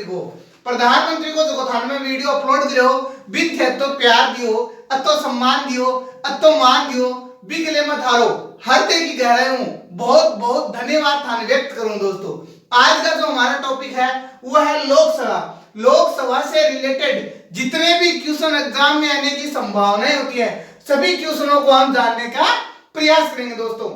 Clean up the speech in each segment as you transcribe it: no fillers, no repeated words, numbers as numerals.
प्रधानमंत्री को जो थाने में वीडियो अपलोड करो बिन थे तो प्यार दियो, अतो सम्मान दियो, अतो मान दियो, बिगले मत हारो, हर ते की कह रहे हूं। बहुत बहुत धन्यवाद थाने व्यक्त करूं दोस्तों। आज का जो हमारा टॉपिक है वो है लोकसभा। लोकसभा से रिलेटेड जितने भी क्वेश्चन एग्जाम में आने की संभावनाएं होती है सभी क्वेश्चनों को हम जानने का प्रयास करेंगे दोस्तों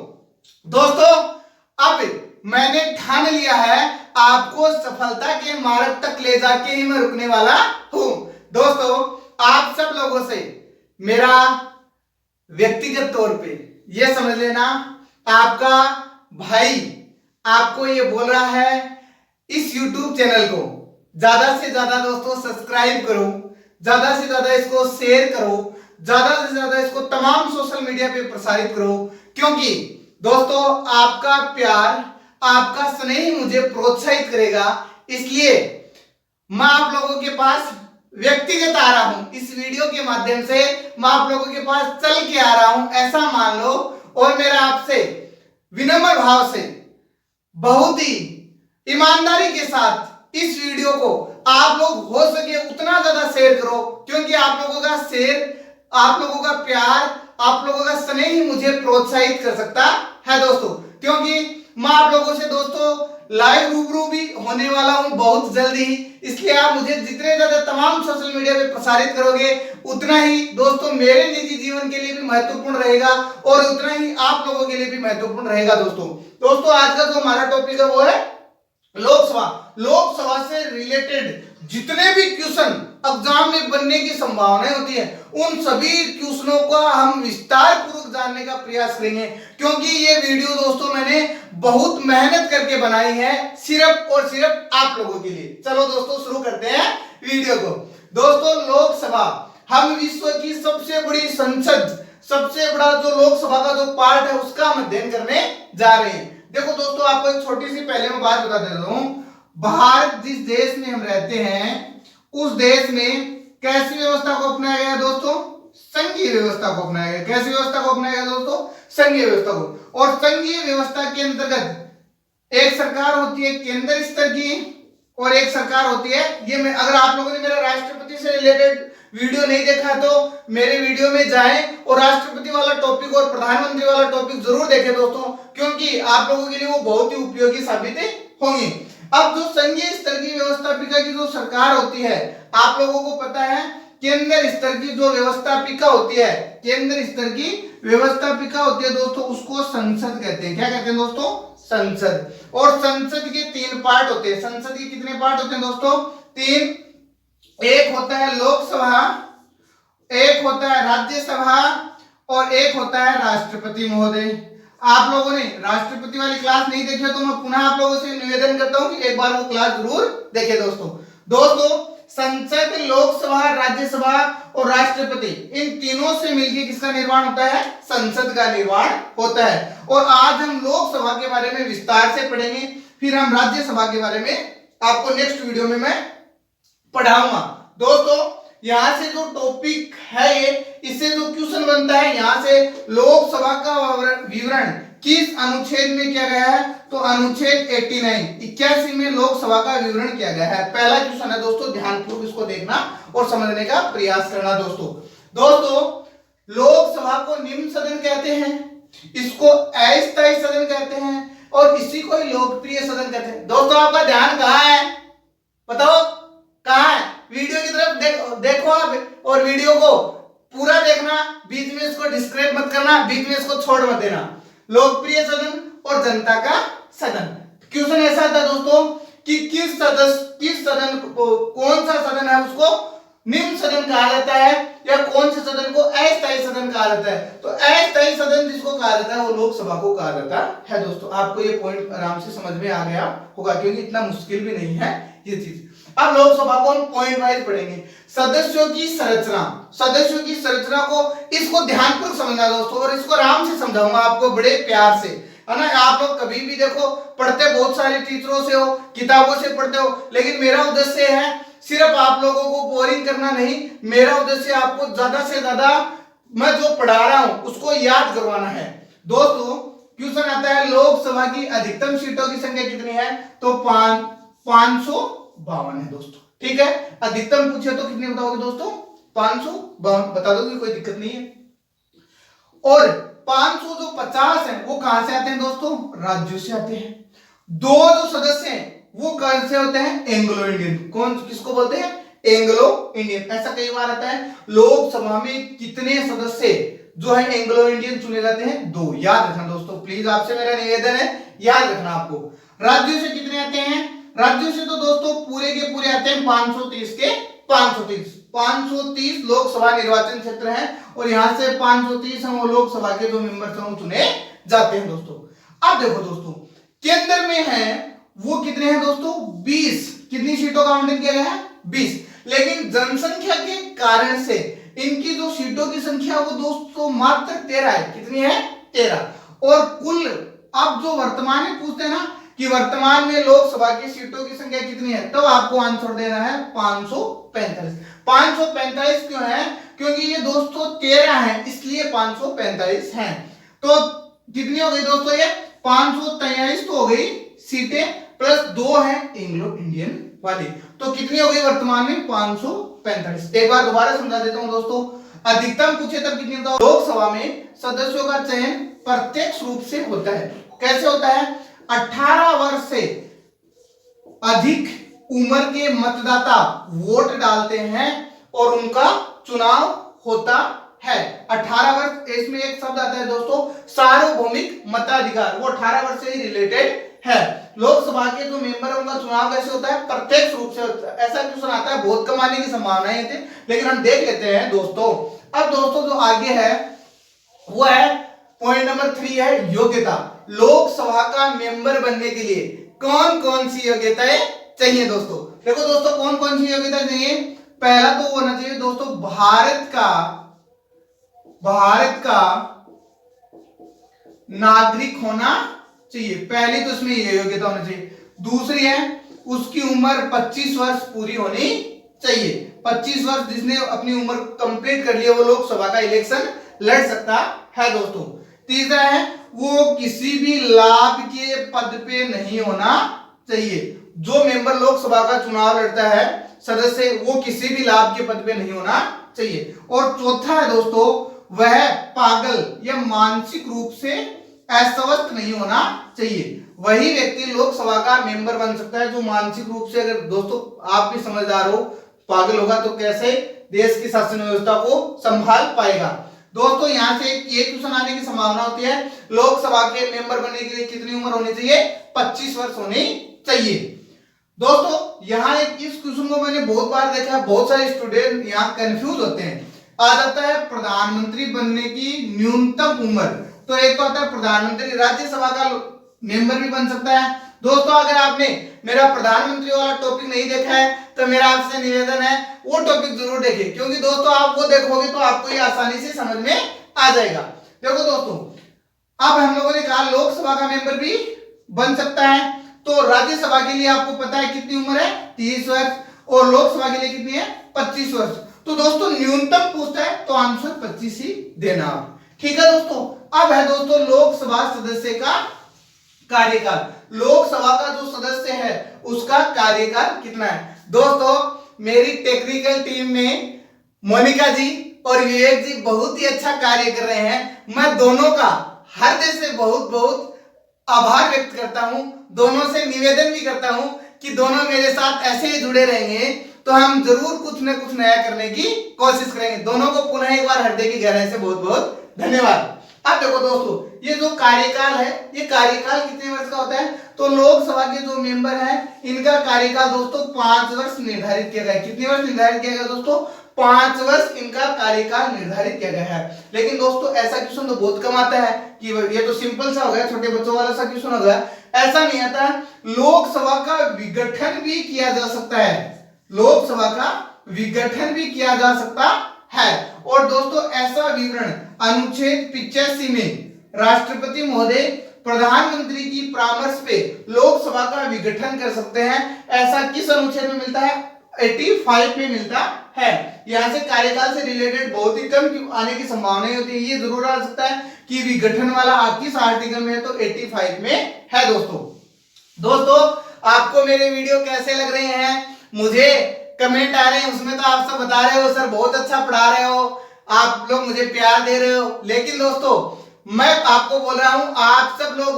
अब मैंने ठान लिया है आपको सफलता के मार्ग तक ले जाके ही मैं रुकने वाला हूं। दोस्तों आप सब लोगों से मेरा व्यक्तिगत तौर पे ये समझ लेना, आपका भाई आपको ये बोल रहा है इस YouTube चैनल को ज्यादा से ज्यादा दोस्तों सब्सक्राइब करो, ज्यादा से ज्यादा इसको शेयर करो, ज्यादा से ज्यादा इसको तमाम सोशल मीडिया पे प्रसारित करो, क्योंकि दोस्तों आपका प्यार आपका स्नेह मुझे प्रोत्साहित करेगा। इसलिए मैं आप लोगों के पास व्यक्तिगत आ रहा हूं, इस वीडियो के माध्यम से मैं आप लोगों के पास चल के आ रहा हूं ऐसा मान लो। और मेरा आपसे विनम्र भाव से बहुत ही ईमानदारी के साथ इस वीडियो को आप लोग हो सके उतना ज्यादा शेयर करो, क्योंकि आप लोगों का शेयर, आप लोगों का प्यार, आप लोगों का स्नेह मुझे प्रोत्साहित कर सकता है दोस्तों। क्योंकि मैं आप लोगों से दोस्तों लाइव रूबरू भी होने वाला हूं बहुत जल्दी, इसलिए आप मुझे जितने ज्यादा तमाम सोशल मीडिया पे प्रसारित करोगे उतना ही दोस्तों मेरे निजी जीवन के लिए भी महत्वपूर्ण रहेगा और उतना ही आप लोगों के लिए भी महत्वपूर्ण रहेगा दोस्तों आज का जो हमारा टॉपिक है वो है लोकसभा से रिलेटेड जितने भी क्वेश्चन एग्जाम में बनने की संभावनाएं होती है उन सभी क्वेश्चनों को हम विस्तार पूर्वक जानने का प्रयास करेंगे, क्योंकि ये वीडियो दोस्तों मैंने बहुत मेहनत करके बनाई है सिर्फ और सिर्फ आप लोगों के लिए। चलो दोस्तों शुरू करते हैं वीडियो को। दोस्तों लोकसभा हम विश्व की सबसे बड़ी संसद, सबसे बड़ा जो लोकसभा का जो पार्ट है उसका हम अध्ययन करने जा रहे हैं। देखो दोस्तों आपको एक छोटी सी पहले मैं बात बता देता हूं, भारत जिस देश में हम रहते हैं उस देश में कैसी व्यवस्था को अपनाया गया दोस्तों, संघीय व्यवस्था को अपनाया गया। कैसी व्यवस्था को अपनाया गया दोस्तों, संघीय व्यवस्था को। और संघीय व्यवस्था के अंतर्गत एक सरकार होती है केंद्र स्तर की और एक सरकार होती है, ये मैं, अगर आप लोगों ने मेरा राष्ट्रपति से रिलेटेड वीडियो नहीं देखा तो मेरे वीडियो में जाएं और राष्ट्रपति वाला टॉपिक और प्रधानमंत्री वाला टॉपिक जरूर देखें दोस्तों, क्योंकि आप लोगों के लिए वो बहुत ही उपयोगी साबित होंगे। अब जो संघीय स्तर की व्यवस्थापिका की जो सरकार होती है, आप लोगों को पता है केंद्र स्तर की जो व्यवस्थापिका होती है, केंद्र स्तर की व्यवस्थापिका होती है दोस्तों, उसको संसद कहते हैं। क्या कहते हैं दोस्तों, संसद। और संसद के तीन पार्ट होते हैं। संसद के कितने पार्ट होते हैं दोस्तों, तीन। एक होता है लोकसभा, एक होता है राज्यसभा और एक होता है राष्ट्रपति महोदय। आप लोगों ने राष्ट्रपति वाली क्लास नहीं देखी तो मैं पुनः आप लोगों से निवेदन करता हूं कि एक बार वो क्लास जरूर देखें दोस्तों संसद, लोकसभा, राज्यसभा और राष्ट्रपति, इन तीनों से मिलकर किसका निर्माण होता है, संसद का निर्माण होता है। और आज हम लोकसभा के बारे में विस्तार से पढ़ेंगे, फिर हम राज्यसभा के बारे में आपको नेक्स्ट वीडियो में मैं पढ़ाऊंगा। दोस्तों यहां से जो टॉपिक है ये, इससे जो क्वेश्चन बनता है, यहां से लोकसभा का विवरण किस अनुच्छेद में किया गया है, तो अनुच्छेद 81 में लोकसभा का विवरण किया गया है। पहला क्वेश्चन है दोस्तों, ध्यानपूर्वक इसको देखना और समझने का प्रयास करना दोस्तों लोकसभा को निम्न सदन कहते हैं, इसको अस्थायी सदन कहते हैं और इसी को ही लोकप्रिय सदन कहते हैं। दोस्तों आपका ध्यान कहां है, बताओ कहां है, वीडियो की तरफ देखो आप और वीडियो को पूरा देखना, बीच में इसको डिस्क्राइब मत करना, बीच में इसको छोड़ मत देना। लोकप्रिय सदन और जनता का सदन। क्वेश्चन ऐसा था दोस्तों कि किस सदन को, कौन सा सदन है उसको निम्न सदन कहा जाता है या कौन से सदन को अस्थायी सदन कहा जाता है। तो अस्थायी सदन जिसको कहा जाता है वो लोकसभा को कहा जाता है दोस्तों। आपको ये पॉइंट आराम से समझ में आ गया होगा, क्योंकि इतना मुश्किल भी नहीं है ये चीज। अब लोकसभा को हम पॉइंट वाइज पढ़ेंगे। सदस्यों की संरचना को, इसको ध्यानपूर्वक समझना दोस्तों, और इसको आराम से समझाऊंगा आपको बड़े प्यार से, है ना। आप लोग कभी भी देखो पढ़ते बहुत सारे टीचरों से हो, किताबों से पढ़ते हो, लेकिन मेरा उद्देश्य है सिर्फ आप लोगों को बोरिंग करना नहीं, मेरा उद्देश्य आपको ज्यादा से ज्यादा मैं जो पढ़ा रहा हूं उसको याद करवाना है दोस्तों। क्वेश्चन आता है लोकसभा की अधिकतम सीटों की संख्या कितनी है, तो 500 552 है दोस्तों। ठीक है, अधिकतम पूछे तो कितने बताओगे दोस्तों? 552 बता दोगे, कोई दिक्कत नहीं है। और 550 है वो कहां से आते हैं दोस्तों? राज्यों से आते हैं। दो जो सदस्य हैं वो कौन से होते हैं? Anglo Indian. कौन किसको बोलते हैं? Anglo Indian. ऐसा कई बार आता है, लोकसभा में कितने सदस्य जो है एंग्लो इंडियन चुने जाते हैं? 2। याद रखना दोस्तों, प्लीज आपसे मेरा निवेदन है, याद रखना आपको। राज्यों से कितने आते हैं? राज्यों से तो दोस्तों पूरे के पूरे आते हैं 530 के 530 लोकसभा निर्वाचन क्षेत्र है, और यहां से 530 हैं वो लोकसभा के जो मेंबर हैं वो चुने जाते हैं दोस्तों। अब देखो दोस्तों, केंद्र में है वो कितने हैं दोस्तों? 20। कितनी सीटों का आवंटन किया गया है? 20। लेकिन जनसंख्या के कारण से इनकी जो सीटों की संख्या वो दोस्तों मात्र 13 है। कितनी है? 13। और कुल अब जो वर्तमान में पूछते हैं ना कि वर्तमान में लोकसभा की सीटों की संख्या कितनी है, तब आपको आंसर देना है 545। 545 क्यों है? क्योंकि ये दोस्तों 13 है, इसलिए 545 है। तो कितनी हो गई दोस्तों? ये 543 तो हो गई सीटें, प्लस 2 है एंग्लो इंडियन वाली, तो कितनी हो गई वर्तमान में? 545। एक बार दोबारा समझा देता हूं दोस्तों, अधिकतम पूछे तब कितनी होता है? लोकसभा में सदस्यों का चयन प्रत्यक्ष रूप से होता है। कैसे होता है? 18 वर्ष से अधिक उम्र के मतदाता वोट डालते हैं और उनका चुनाव होता है। 18 वर्ष, इसमें एक शब्द आता है दोस्तों सार्वभौमिक मताधिकार, वो 18 वर्ष से ही रिलेटेड है। लोकसभा के जो मेंबर है उनका चुनाव कैसे होता है? प्रत्यक्ष रूप से होता है। ऐसा क्वेश्चन आता है, बहुत कम आने की संभावनाएं थी, लेकिन हम देख लेते हैं दोस्तों। अब दोस्तों जो आगे है वो है पॉइंट नंबर 3 है योग्यता। लोकसभा का मेंबर बनने के लिए कौन कौन सी योग्यताएं चाहिए दोस्तों? देखो दोस्तों, कौन कौन सी योग्यता चाहिए? पहला तो वो होना चाहिए दोस्तों भारत का नागरिक होना चाहिए। पहली तो इसमें ये योग्यता होनी चाहिए। दूसरी है उसकी उम्र 25 वर्ष पूरी होनी चाहिए। 25 वर्ष जिसने अपनी उम्र कंप्लीट कर लिया वो लोकसभा का इलेक्शन लड़ सकता है दोस्तों। तीसरा है वो किसी भी लाभ के पद पे नहीं होना चाहिए। जो मेंबर लोकसभा का चुनाव लड़ता है सदस्य, वो किसी भी लाभ के पद पे नहीं होना चाहिए। और चौथा है दोस्तों वह पागल या मानसिक रूप से अस्वस्थ नहीं होना चाहिए। वही व्यक्ति लोकसभा का मेंबर बन सकता है जो मानसिक रूप से, अगर दोस्तों आप भी समझदार हो, पागल होगा तो कैसे देश की शासन व्यवस्था को संभाल पाएगा। दोस्तों यहां से ये क्वेश्चन आने की संभावना होती है, लोकसभा के मेंबर बनने के लिए कितनी उम्र होनी चाहिए? 25 वर्ष होनी चाहिए। दोस्तों यहाँ एक इस क्वेश्चन को मैंने बहुत बार देखा है, बहुत सारे स्टूडेंट यहाँ कंफ्यूज होते हैं। आ जाता है प्रधानमंत्री बनने की न्यूनतम उम्र, तो एक तो आता है प्रधानमंत्री, राज्यसभा का मेंबर भी बन सकता है। दोस्तों अगर आपने मेरा प्रधानमंत्री वाला टॉपिक नहीं देखा है तो मेरा आपसे निवेदन है वो टॉपिक जरूर देखिए, क्योंकि दोस्तों आप वो देखोगे तो आपको ये आसानी से समझ में आ जाएगा। देखो दोस्तों, अब हम लोगों ने कहा लोकसभा का मेंबर भी बन सकता है, तो राज्यसभा के लिए आपको पता है कितनी उम्र है? 30 वर्ष, और लोकसभा के लिए कितनी है? 25 वर्ष। तो दोस्तों न्यूनतम पूछता है तो आंसर 25 ही देना आप। ठीक है दोस्तों, अब है दोस्तों लोकसभा सदस्य का कार्यकाल। लोकसभा का जो सदस्य है उसका कार्यकाल कितना है? दोस्तों मेरी टेक्निकल टीम में मोनिका जी और विवेक जी बहुत ही अच्छा कार्य कर रहे हैं। मैं दोनों का हृदय से बहुत बहुत आभार व्यक्त करता हूं, दोनों से निवेदन भी करता हूं कि दोनों मेरे साथ ऐसे ही जुड़े रहेंगे तो हम जरूर कुछ न कुछ नया करने की कोशिश करेंगे। दोनों को पुनः एक बार हृदय की गहराई से बहुत बहुत धन्यवाद। अब देखो दोस्तों, ये जो कार्यकाल है ये कार्यकाल कितने वर्ष का होता है? तो लोकसभा के जो मेंबर हैं इनका कार्यकाल दोस्तों 5 वर्ष निर्धारित किया गया है। कितने वर्ष निर्धारित किया गया दोस्तों? 5 वर्ष इनका कार्यकाल निर्धारित किया गया है। लेकिन दोस्तों ऐसा क्वेश्चन तो बहुत कम आता है कि ये तो सिंपल सा हो गया, छोटे बच्चों वाला सा क्वेश्चन हो गया। ऐसा नहीं आता। लोकसभा का विघटन भी किया जा सकता है, लोकसभा का विघटन भी किया जा सकता है। और दोस्तों ऐसा विवरण अनुच्छेद 85 में राष्ट्रपति महोदय प्रधानमंत्री की परामर्श पे लोकसभा का विघटन कर सकते हैं। ऐसा किस अनुच्छेद में मिलता है? 85 में मिलता है। यहां से कार्यकाल से रिलेटेड बहुत ही कम आने की संभावना होती है। ये जरूर आ सकता है कि विघटन वाला किस आर्टिकल में है, तो 85 में है दोस्तों। आपको मेरे वीडियो कैसे लग रहे हैं? मुझे कमेंट आ रहे हैं, उसमें तो आप सब बता रहे हो सर बहुत अच्छा पढ़ा रहे हो, आप लोग मुझे प्यार दे रहे हो। लेकिन दोस्तों मैं आपको बोल रहा हूं, आप सब लोग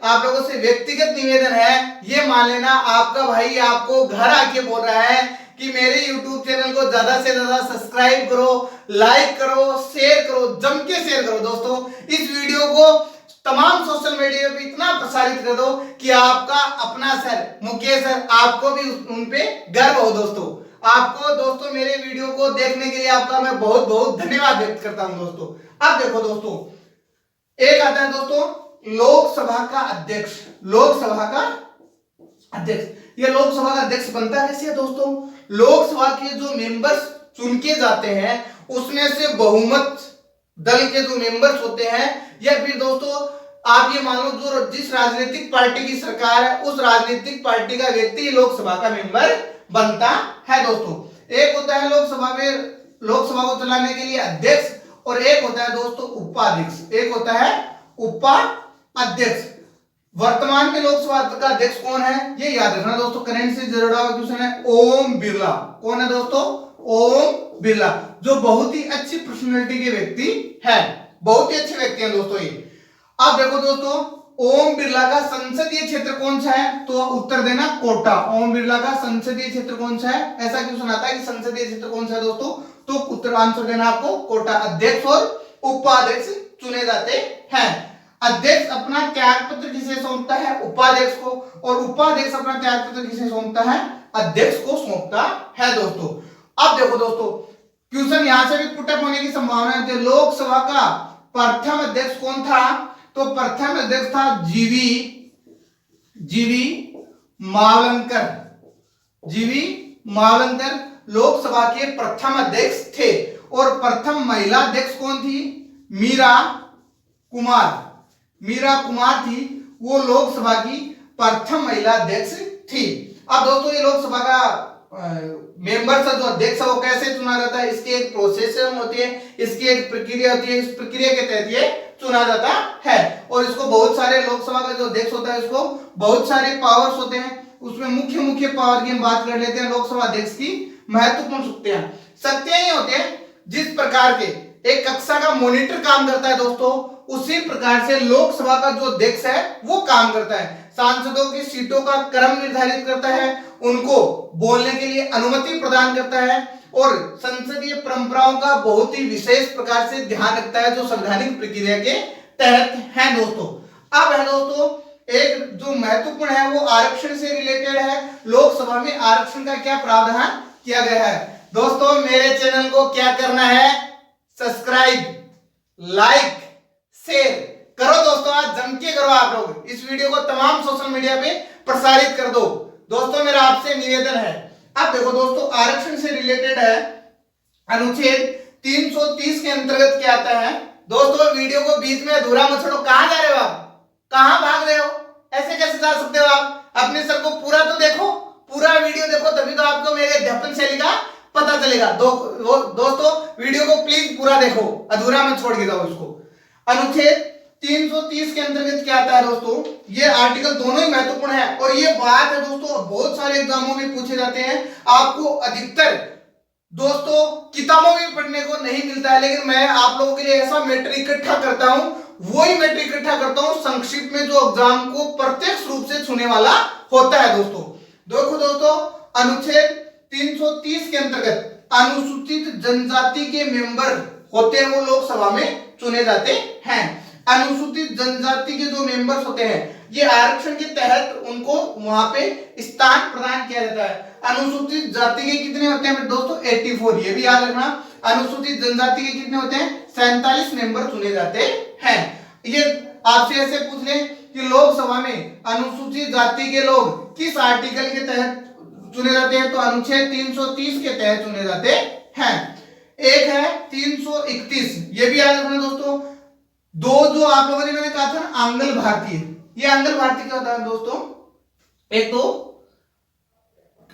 आप लोगों से व्यक्तिगत निवेदन है, ये मान लेना आपका भाई आपको घर आके बोल रहा है कि मेरे YouTube चैनल को ज्यादा से ज्यादा सब्सक्राइब करो, लाइक करो, शेयर करो, जम के शेयर करो। दोस्तों इस वीडियो को तमाम सोशल मीडिया पे इतना प्रसारित कर दो कि आपका अपना सर मुकेश सर आपको भी उन पे गर्व हो। दोस्तों आपको दोस्तों मेरे वीडियो को देखने के लिए आपका मैं बहुत बहुत धन्यवाद व्यक्त करता हूं। दोस्तों अब देखो दोस्तों, एक आता है दोस्तों लोकसभा का अध्यक्ष। लोकसभा का अध्यक्ष, ये लोकसभा का अध्यक्ष बनता कैसे है दोस्तों? लोकसभा के जो मेंबर्स चुन के जाते हैं उसमें से बहुमत दल के जो मेंबर्स होते हैं, या फिर दोस्तों आप ये मान लो जो जिस राजनीतिक पार्टी की सरकार है उस राजनीतिक पार्टी का व्यक्ति लोकसभा का मेंबर बनता है। दोस्तों एक होता है लोकसभा को चलाने के लिए अध्यक्ष, और एक होता है दोस्तों उपाध्यक्ष। एक होता है उपाध्यक्ष। वर्तमान में लोकसभा का अध्यक्ष कौन है ये याद रखना दोस्तों, करंट से जुड़ा हुआ क्वेश्चन है। ओम बिरला। कौन है दोस्तों? ओम बिरला, जो बहुत ही अच्छी पर्सनालिटी के व्यक्ति है, बहुत ही अच्छे व्यक्ति हैं दोस्तों ये। अब देखो दोस्तों ओम बिरला का संसदीय क्षेत्र कौन सा है? तो उत्तर देना कोटा। ओम बिरला का संसदीय क्षेत्र कौन सा है? ऐसा क्वेश्चन आता है कि संसदीय क्षेत्र कौन सा है दोस्तों, तो उत्तर आंसर देना आपको कोटा। अध्यक्ष और उपाध्यक्ष चुने जाते हैं। अध्यक्ष अपना त्याग पत्र किसे सौंपता है? उपाध्यक्ष को, और उपाध्यक्ष अपना त्याग पत्र किसे सौंपता है? अध्यक्ष को सौंपता है। दोस्तों अब देखो दोस्तों क्वेश्चन यहां से भी पुटअप होने की संभावना है। लोकसभा का प्रथम अध्यक्ष कौन था? तो प्रथम अध्यक्ष था जीवी मावलंकर। जीवी मावलंकर लोकसभा के प्रथम अध्यक्ष थे। और प्रथम महिला अध्यक्ष कौन थी? मीरा कुमार थी, वो लोकसभा की प्रथम महिला अध्यक्ष थी। अब दोस्तों ये लोकसभा का मेंबर जो अध्यक्ष है वो कैसे चुना जाता है? इसकी एक प्रोसेस होती है, इसकी एक प्रक्रिया होती है, इस प्रक्रिया के तहत ये चुना जाता है। और इसको बहुत सारे लोकसभा का जो अध्यक्ष होता है इसको बहुत सारे पावर्स होते हैं, उसमें मुख्य पावर की हम बात कर लेते हैं। लोकसभा अध्यक्ष की महत्वपूर्ण शक्तियां ये होते हैं, जिस प्रकार के एक कक्षा का मॉनिटर काम करता है दोस्तों, उसी प्रकार से लोकसभा का जो अध्यक्ष है वो काम करता है। सांसदों की सीटों का क्रम निर्धारित करता है, उनको बोलने के लिए अनुमति प्रदान करता है, और संसदीय परंपराओं का बहुत ही विशेष प्रकार से ध्यान रखता है, जो संवैधानिक प्रक्रिया के तहत है। दोस्तों अब है दोस्तों एक जो महत्वपूर्ण है वो आरक्षण से रिलेटेड है। लोकसभा में आरक्षण का क्या प्रावधान किया गया है? दोस्तों मेरे चैनल को क्या करना है? सब्सक्राइब, लाइक, शेयर करो दोस्तों, आज जम के करो। आप लोग इस वीडियो को तमाम सोशल मीडिया पे प्रसारित कर दो। दोस्तों मेरा आपसे निवेदन है। अब देखो दोस्तों आरक्षण से रिलेटेड है, अनुच्छेद 330 के अंतर्गत क्या आता है? दोस्तों वीडियो को बीच में अधूरा मत छोड़ो। कहां जा रहे हो आप? कहां भाग रहे हो? ऐसे कैसे जा सकते हो आप? अपने सर को पूरा तो देखो, पूरा वीडियो देखो, तभी तो आपको मेरे अध्यापन शैली का पता चलेगा। दोस्तों वीडियो को प्लीज पूरा देखो, अधूरा मत छोड़ के जाओ इसको। अनुच्छेद 330 के अंतर्गत क्या आता है दोस्तों? ये आर्टिकल दोनों ही महत्वपूर्ण है, और ये बात है दोस्तों बहुत सारे एग्जामों में पूछे जाते हैं। आपको अधिकतर दोस्तों किताबों में पढ़ने को नहीं मिलता है, लेकिन मैं आप लोगों के लिए ऐसा मैटर इकट्ठा करता हूं, वही मैटर इकट्ठा करता हूं संक्षिप्त में, जो एग्जाम को प्रत्यक्ष रूप से छूने वाला होता है। दोस्तों देखो दोस्तों अनुच्छेद 330 के अंतर्गत अनुसूचित जनजाति के मेंबर होते हैं, वो लोकसभा में चुने जाते हैं। अनुसूचित जनजाति के जो मेंबर्स होते हैं ये आरक्षण के तहत उनको वहां पे स्थान प्रदान किया जाता है। अनुसूचित जाति के कितने होते हैं दोस्तों? 84। ये भी याद रखना, अनुसूचित जनजाति के कितने होते हैं? 47 मेंबर चुने जाते हैं। ये आपसे ऐसे पूछ ले कि लोकसभा में अनुसूचित जाति के लोग किस आर्टिकल के तहत चुने जाते हैं? तो अनुच्छेद 330 के तहत चुने जाते हैं। एक है 331, ये भी याद रखना दोस्तों। दो जो आप लोगों ने मैंने कहा था ना आंग्ल भारतीय, ये आंग्ल भारतीय क्या होता है दोस्तों? एक तो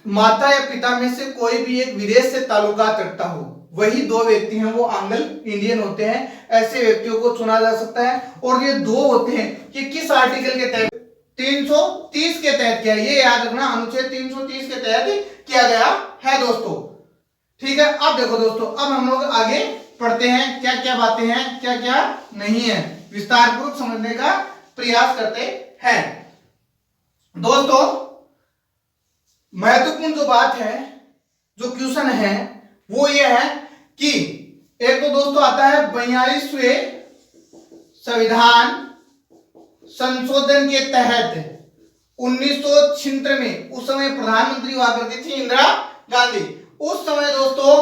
माता या पिता में से कोई भी एक विदेश से ताल्लुकात रखता हो, वही दो व्यक्ति हैं वो आंग्ल इंडियन होते हैं। ऐसे व्यक्तियों को चुना जा सकता है। और ये दो होते हैं कि किस आर्टिकल के तहत? 330 के तहत किया, ये याद रखना, अनुच्छेद 330 के तहत किया गया है दोस्तों। ठीक है, अब देखो दोस्तों, अब हम लोग आगे पढ़ते हैं, क्या क्या बातें हैं, क्या क्या नहीं है, विस्तार पूर्वक समझने का प्रयास करते हैं। दोस्तों महत्वपूर्ण जो बात है, जो क्वेश्चन है, वो ये है कि एक तो दोस्तों आता है 42वें संविधान संशोधन के तहत 1976 में, उस समय प्रधानमंत्री हुआ करती थी इंदिरा गांधी। उस समय दोस्तों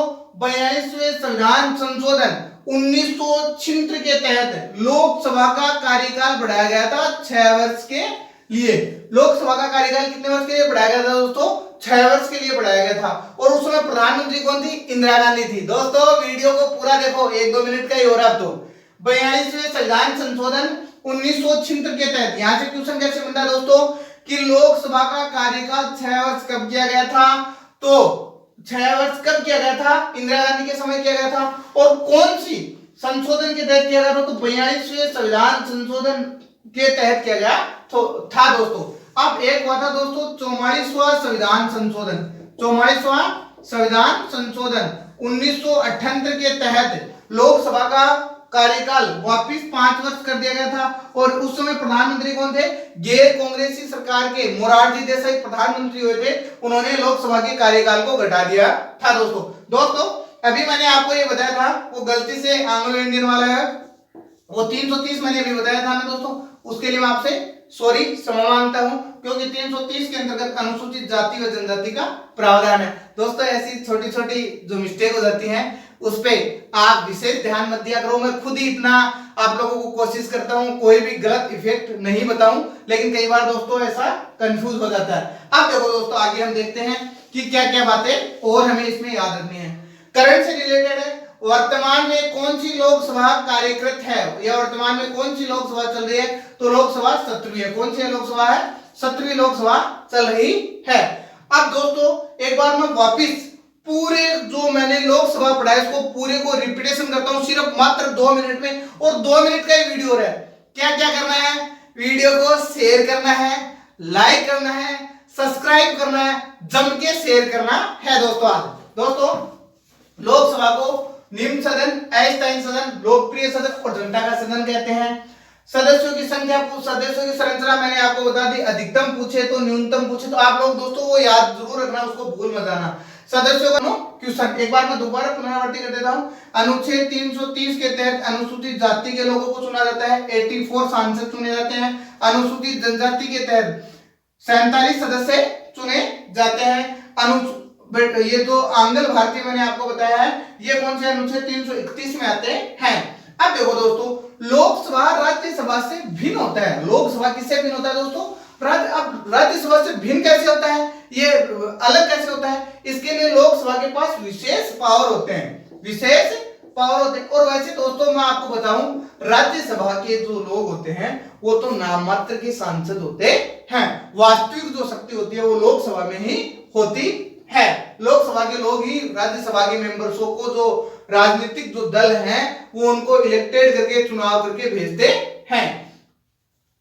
42वें संविधान संशोधन 1976 के तहत लोकसभा का कार्यकाल बढ़ाया गया था 6 वर्ष के लिए। लोकसभा का कार्यकाल कितने वर्ष के लिए बढ़ाया गया था दोस्तों? 6 वर्ष के लिए बढ़ाया गया था। और उस समय प्रधानमंत्री कौन थी? इंदिरा गांधी थी। दोस्तों वीडियो को पूरा देखो, 1-2 मिनट का ही हो रहा है। तो 42वें संविधान संशोधन 1976 के तहत, यहां से क्वेश्चन कैसे बनता है दोस्तों कि लोकसभा का कार्यकाल 6 वर्ष कब किया गया था? तो 6 वर्ष कब किया गया था? इंदिरा गांधी के समय किया गया था। और कौन सी संशोधन के तहत किया गया था? तो 42वें संविधान संशोधन के तहत किया गया तो था दोस्तों। अब एक हुआ था दोस्तों 44वां संविधान संशोधन। 44वां संविधान संशोधन 1978 के तहत लोकसभा का कार्यकाल वापिस 5 वर्ष कर दिया गया था। और उस समय प्रधानमंत्री कौन थे? गैर कांग्रेसी सरकार के मोरारजी देसाई प्रधानमंत्री हुए थे। उन्होंने लोकसभा के कार्यकाल को घटा दिया था दोस्तों अभी मैंने आपको ये बताया था, वो गलती से एंग्लो इंडियन वाला है, वो 330 मैंने अभी बताया था ना दोस्तों, उसके लिए मैं आपसे सॉरी क्षमा मांगता हूं, क्योंकि 330 के अंतर्गत अनुसूचित जाति व जनजाति का प्रावधान है। दोस्तों ऐसी छोटी छोटी जो मिस्टेक हो जाती हैं उस पे आप विशेष ध्यान मत दिया करो। मैं खुद ही इतना आप लोगों को कोशिश करता हूं कोई भी गलत इफेक्ट नहीं बताऊं, लेकिन कई बार दोस्तों ऐसा कंफ्यूज हो जाता है। अब देखो दोस्तों आगे हम देखते हैं कि क्या क्या बातें और हमें इसमें याद रखनी है। करंट से रिलेटेड है, वर्तमान में कौन सी लोकसभा कार्यकृत है, या वर्तमान में कौन सी लोकसभा चल रही है? तो लोकसभा 17वीं है। कौन सी लोकसभा है? 17वीं लोकसभा चल रही है। अब दोस्तों एक बार मैं वापिस पूरे जो मैंने लोकसभा पढ़ा है इसको पूरे को रिपीटेशन करता हूं, सिर्फ मात्र 2 मिनट में, और 2 मिनट का ही वीडियो है। क्या क्या करना है? वीडियो को शेयर करना है, लाइक करना है, सब्सक्राइब करना है, जम के शेयर करना है दोस्तों। आज दोस्तों लोकसभा को निम्न सदन, अस्थायी सदन, लोकप्रिय सदन और जनता का सदन कहते हैं। सदस्यों की संख्या, सदस्यों की संरचना मैंने आपको बता दी, अधिकतम पूछे तो न्यूनतम पूछे तो आप लोग दोस्तों वो याद जरूर रखना, उसको भूल मत जाना। सदस्यों का क्वेश्चन एक बार मैं दोबारा पुनरावृत्ति कर देता हूं। अनुच्छेद 330 के तहत अनुसूचित जाति के लोगों को चुना जाता है, 84 सांसद चुने जाते हैं। अनुसूचित जनजाति के तहत 47 सदस्य चुने जाते हैं। ये तो आंग्ल भारतीय मैंने आपको बताया है, ये कौन से अनुच्छेद 331 में आते हैं। अब देखो दोस्तों लोकसभा राज्यसभा से भिन्न होता है। लोकसभा किससे भिन्न होता है दोस्तों? अब राज्यसभा से भिन्न कैसे होता है, ये अलग कैसे होता है? इसके लिए लोकसभा के पास विशेष पावर होते हैं, विशेष पावर होते हैं। और वैसे दोस्तों मैं आपको बताऊं, राज्यसभा के जो लोग होते हैं वो तो नाम मात्र के सांसद होते हैं, वास्तविक जो शक्ति होती है वो लोकसभा में ही होती है। लोकसभा के लोग ही राज्यसभा के मेंबर्सों को, जो राजनीतिक जो दल हैं वो उनको इलेक्टेड करके चुनाव करके भेजते हैं।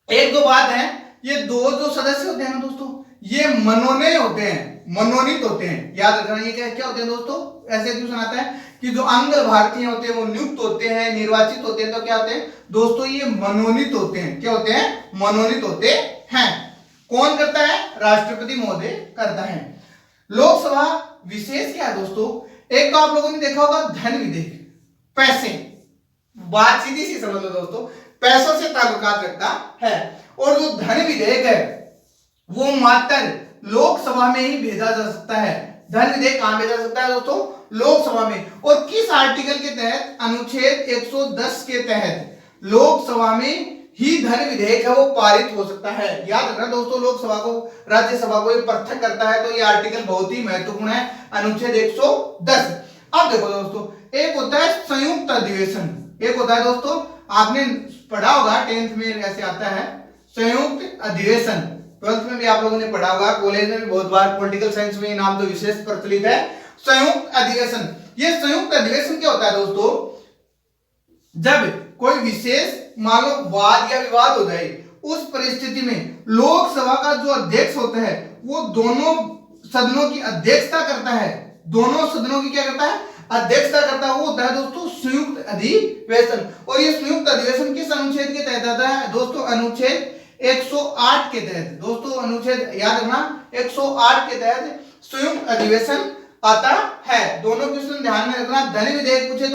एक दो बात है, ये दो जो सदस्य होते हैं ना दोस्तों, ये मनोनीत होते हैं, मनोनीत होते हैं, याद रखना। ये क्या होते हैं दोस्तों? ऐसे क्वेश्चन आता है कि जो आंग्ल भारतीय होते हैं वो नियुक्त होते हैं, निर्वाचित होते हैं, तो क्या होते हैं दोस्तों? ये मनोनीत होते हैं। क्या होते हैं? मनोनीत होते हैं। कौन करता है? राष्ट्रपति महोदय करता है। लोकसभा विशेष क्या है दोस्तों? एक तो आप लोगों ने देखा होगा धन विधेयक, पैसे, बात सीधी सी समझ लो दोस्तों, पैसों से ताल्लुकात रखता है। और जो धन विधेयक है वो मात्र लोकसभा में ही भेजा जा सकता है। धन विधेयक कहां भेजा सकता है दोस्तों? लोकसभा में। और किस आर्टिकल के तहत? अनुच्छेद 110 के तहत लोकसभा में ही धन विधेयक है वो पारित हो सकता है। याद रखना दोस्तों, लोकसभा को राज्यसभा को ये पृथक करता है, तो ये आर्टिकल बहुत ही महत्वपूर्ण है, अनुच्छेद 110। अब देखो दोस्तों, एक होता है संयुक्त अधिवेशन, एक होता है दोस्तों, आपने पढ़ा होगा 10th में ऐसे आता है संयुक्त अधिवेशन, 12th में भी आप लोगों ने पढ़ा होगा, कॉलेज में भी बहुत बार, पॉलिटिकल साइंस में नाम तो विशेष प्रचलित है, संयुक्त अधिवेशन। ये संयुक्त अधिवेशन क्या होता है दोस्तों? जब कोई विशेष मान लो वाद या विवाद हो जाए, उस परिस्थिति में लोकसभा का जो अध्यक्ष होता है वो दोनों सदनों की अध्यक्षता करता है। दोनों सदनों की क्या करता है? अध्यक्षता करता है। वो होता है दोस्तों संयुक्त अधिवेशन। और ये संयुक्त अधिवेशन किस अनुच्छेद के तहत आता है दोस्तों? अनुच्छेद 108 के तहत। दोस्तों अनुच्छेद याद रखना, 108 के तहत संयुक्त अधिवेशन आता है। दोनों क्वेश्चन ध्यान में रखना। धन विधेयक पूछे